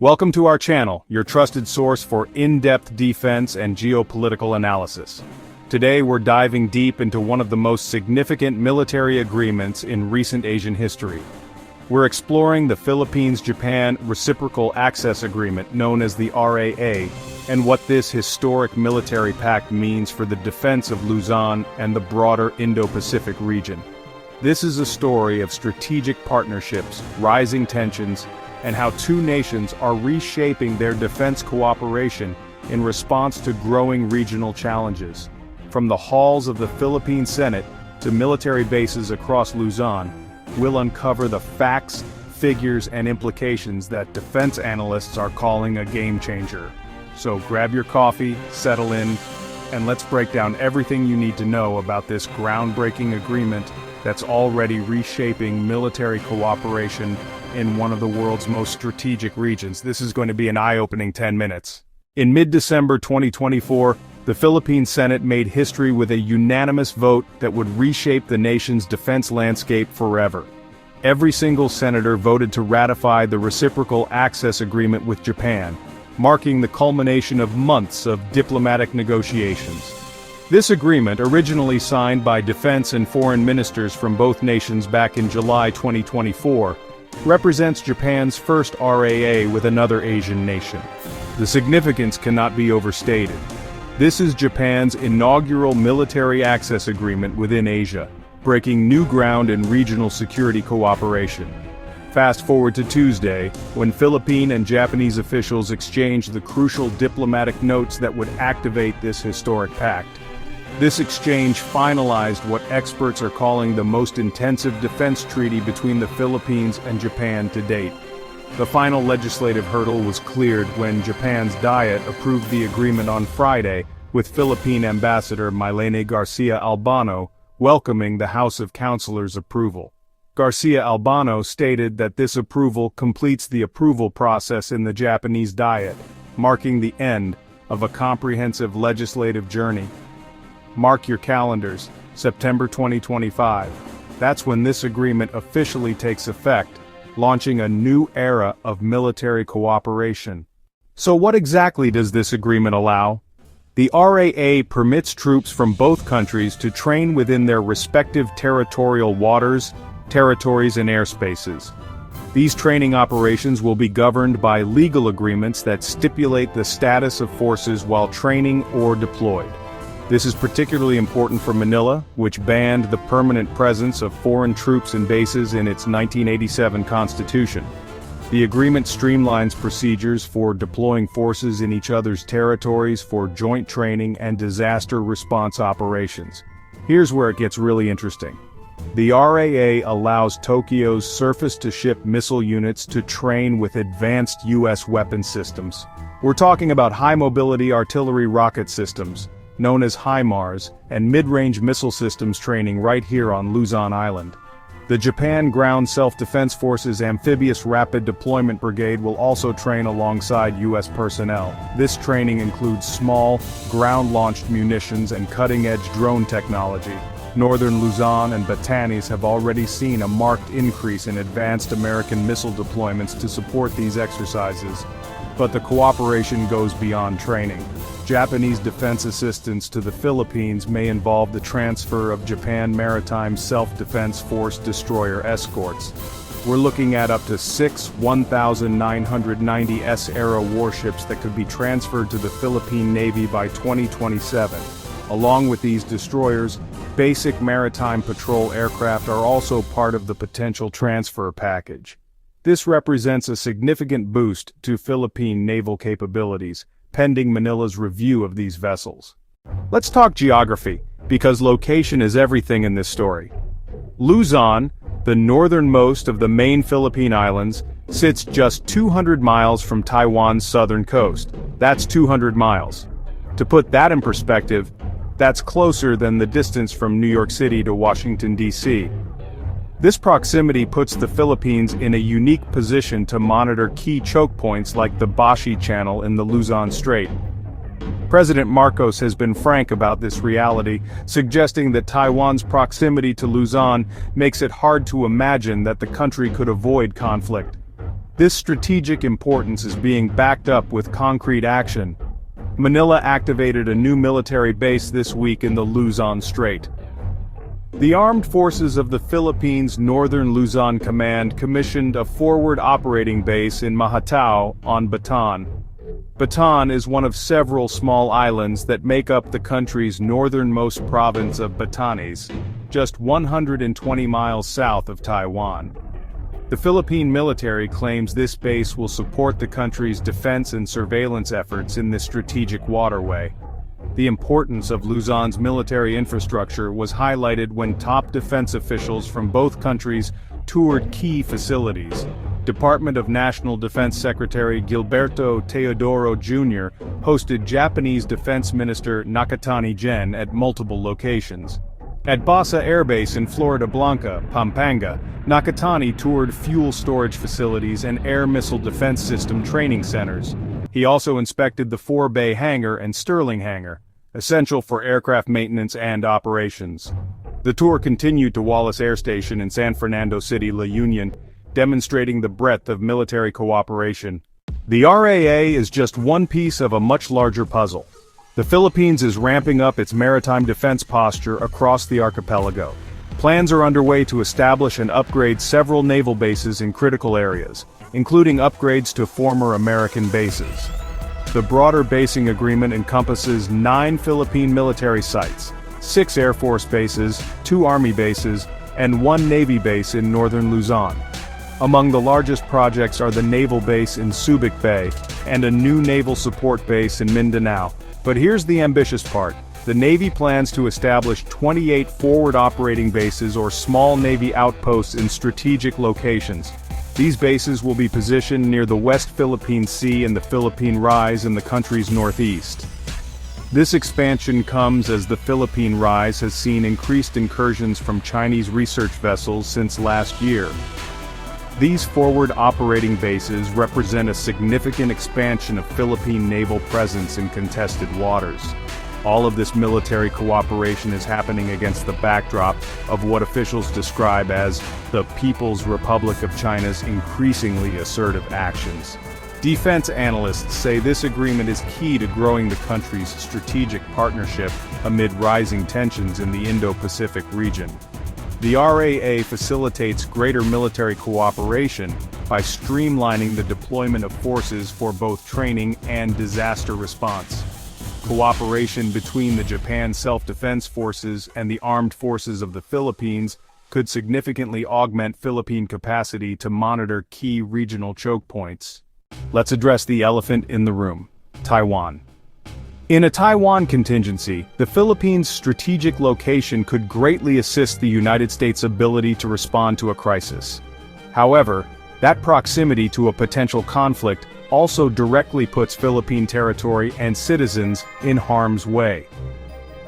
Welcome to our channel, your trusted source for in-depth defense and geopolitical analysis. Today we're diving deep into one of the most significant military agreements in recent Asian history. We're exploring the Philippines-Japan Reciprocal Access Agreement, known as the RAA, and what this historic military pact means for the defense of Luzon and the broader Indo-Pacific region. This is a story of strategic partnerships, rising tensions, and how two nations are reshaping their defense cooperation in response to growing regional challenges. From the halls of the Philippine Senate to military bases across Luzon, we'll uncover the facts, figures, and implications that defense analysts are calling a game changer. So grab your coffee, settle in, and let's break down everything you need to know about this groundbreaking agreement that's already reshaping military cooperation in one of the world's most strategic regions. This is going to be an eye-opening 10 minutes. In mid-December 2024, the Philippine Senate made history with a unanimous vote that would reshape the nation's defense landscape forever. Every single senator voted to ratify the Reciprocal Access Agreement with Japan, marking the culmination of months of diplomatic negotiations. This agreement, originally signed by defense and foreign ministers from both nations back in July 2024, represents Japan's first RAA with another Asian nation. The significance cannot be overstated. This is Japan's inaugural military access agreement within Asia, breaking new ground in regional security cooperation. Fast forward to Tuesday, when Philippine and Japanese officials exchanged the crucial diplomatic notes that would activate this historic pact. This exchange finalized what experts are calling the most intensive defense treaty between the Philippines and Japan to date. The final legislative hurdle was cleared when Japan's Diet approved the agreement on Friday, with Philippine Ambassador Milene Garcia Albano welcoming the House of Councilors' approval. Garcia Albano stated that this approval completes the approval process in the Japanese Diet, marking the end of a comprehensive legislative journey. Mark your calendars, September 2025. That's when this agreement officially takes effect, launching a new era of military cooperation. So what exactly does this agreement allow? The RAA permits troops from both countries to train within their respective territorial waters, territories, and airspaces. These training operations will be governed by legal agreements that stipulate the status of forces while training or deployed. This is particularly important for Manila, which banned the permanent presence of foreign troops and bases in its 1987 constitution. The agreement streamlines procedures for deploying forces in each other's territories for joint training and disaster response operations. Here's where it gets really interesting. The RAA allows Tokyo's surface-to-ship missile units to train with advanced U.S. weapon systems. We're talking about high-mobility artillery rocket systems, known as HIMARS, and mid-range missile systems training right here on Luzon Island. The Japan Ground Self-Defense Forces Amphibious Rapid Deployment Brigade will also train alongside U.S. personnel. This training includes small, ground-launched munitions and cutting-edge drone technology. Northern Luzon and Batanes have already seen a marked increase in advanced American missile deployments to support these exercises. But the cooperation goes beyond training. Japanese defense assistance to the Philippines may involve the transfer of Japan Maritime Self-Defense Force destroyer escorts. We're looking at up to 6 1990S-era warships that could be transferred to the Philippine Navy by 2027. Along with these destroyers, basic maritime patrol aircraft are also part of the potential transfer package. This represents a significant boost to Philippine naval capabilities, pending Manila's review of these vessels. Let's talk geography, because location is everything in this story. Luzon, the northernmost of the main Philippine islands, sits just 200 miles from Taiwan's southern coast. That's 200 miles. To put that in perspective, that's closer than the distance from New York City to Washington, D.C. This proximity puts the Philippines in a unique position to monitor key choke points like the Bashi Channel in the Luzon Strait. President Marcos has been frank about this reality, suggesting that Taiwan's proximity to Luzon makes it hard to imagine that the country could avoid conflict. This strategic importance is being backed up with concrete action. Manila activated a new military base this week in the Luzon Strait. The Armed Forces of the Philippines Northern Luzon Command commissioned a forward operating base in Mahatao on Bataan. Bataan is one of several small islands that make up the country's northernmost province of Batanes, just 120 miles south of Taiwan. The Philippine military claims this base will support the country's defense and surveillance efforts in this strategic waterway. The importance of Luzon's military infrastructure was highlighted when top defense officials from both countries toured key facilities. Department of National Defense Secretary Gilberto Teodoro Jr. hosted Japanese Defense Minister Nakatani Gen at multiple locations. At Basa Air Base in Florida Blanca, Pampanga, Nakatani toured fuel storage facilities and air missile defense system training centers. He also inspected the 4-bay hangar and Sterling hangar, essential for aircraft maintenance and operations. The tour continued to Wallace Air Station in San Fernando City, La Union, demonstrating the breadth of military cooperation. The RAA is just one piece of a much larger puzzle. The Philippines is ramping up its maritime defense posture across the archipelago. Plans are underway to establish and upgrade several naval bases in critical areas, including upgrades to former American bases. The broader basing agreement encompasses 9 Philippine military sites, 6 Air Force bases, 2 Army bases, and 1 Navy base in northern Luzon. Among the largest projects are the naval base in Subic Bay and a new naval support base in Mindanao. But here's the ambitious part. The Navy plans to establish 28 forward operating bases or small Navy outposts in strategic locations. These bases will be positioned near the West Philippine Sea and the Philippine Rise in the country's northeast. This expansion comes as the Philippine Rise has seen increased incursions from Chinese research vessels since last year. These forward operating bases represent a significant expansion of Philippine naval presence in contested waters. All of this military cooperation is happening against the backdrop of what officials describe as the People's Republic of China's increasingly assertive actions. Defense analysts say this agreement is key to growing the country's strategic partnership amid rising tensions in the Indo-Pacific region. The RAA facilitates greater military cooperation by streamlining the deployment of forces for both training and disaster response. Cooperation between the Japan Self-Defense Forces and the Armed Forces of the Philippines could significantly augment Philippine capacity to monitor key regional choke points. Let's address the elephant in the room: Taiwan. In a Taiwan contingency, the Philippines' strategic location could greatly assist the United States' ability to respond to a crisis. However, that proximity to a potential conflict also directly puts Philippine territory and citizens in harm's way.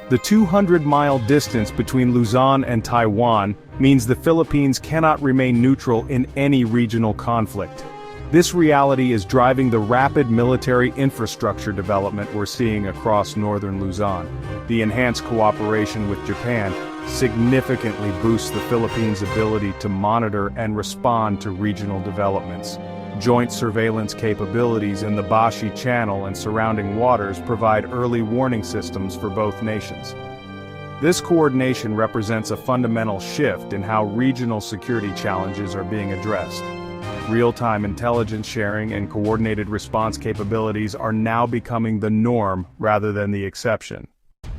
The 200-mile distance between Luzon and Taiwan means the Philippines cannot remain neutral in any regional conflict. This reality is driving the rapid military infrastructure development we're seeing across northern Luzon. The enhanced cooperation with Japan significantly boosts the Philippines' ability to monitor and respond to regional developments. Joint surveillance capabilities in the Bashi Channel and surrounding waters provide early warning systems for both nations. This coordination represents a fundamental shift in how regional security challenges are being addressed. Real-time intelligence sharing and coordinated response capabilities are now becoming the norm rather than the exception.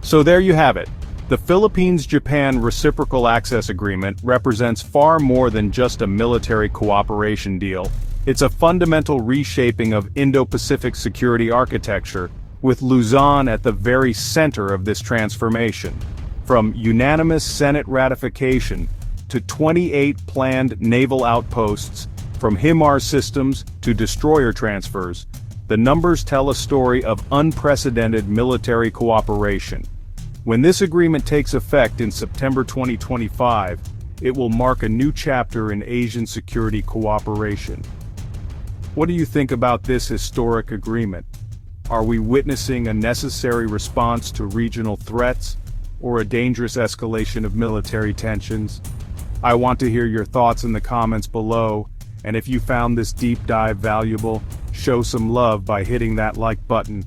So there you have it. The Philippines-Japan Reciprocal Access Agreement represents far more than just a military cooperation deal. It's a fundamental reshaping of Indo-Pacific security architecture, with Luzon at the very center of this transformation. From unanimous Senate ratification to 28 planned naval outposts, from HIMARS systems to destroyer transfers, the numbers tell a story of unprecedented military cooperation. When this agreement takes effect in September 2025, it will mark a new chapter in Asian security cooperation. What do you think about this historic agreement? Are we witnessing a necessary response to regional threats, or a dangerous escalation of military tensions? I want to hear your thoughts in the comments below. And if you found this deep dive valuable, show some love by hitting that like button.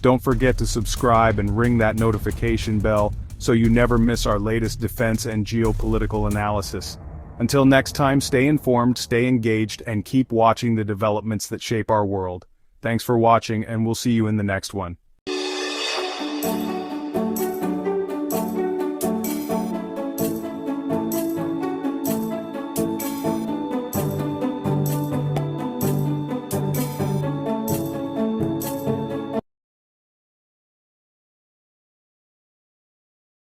Don't forget to subscribe and ring that notification bell so you never miss our latest defense and geopolitical analysis. Until next time, stay informed, stay engaged, and keep watching the developments that shape our world. Thanks for watching, and we'll see you in the next one.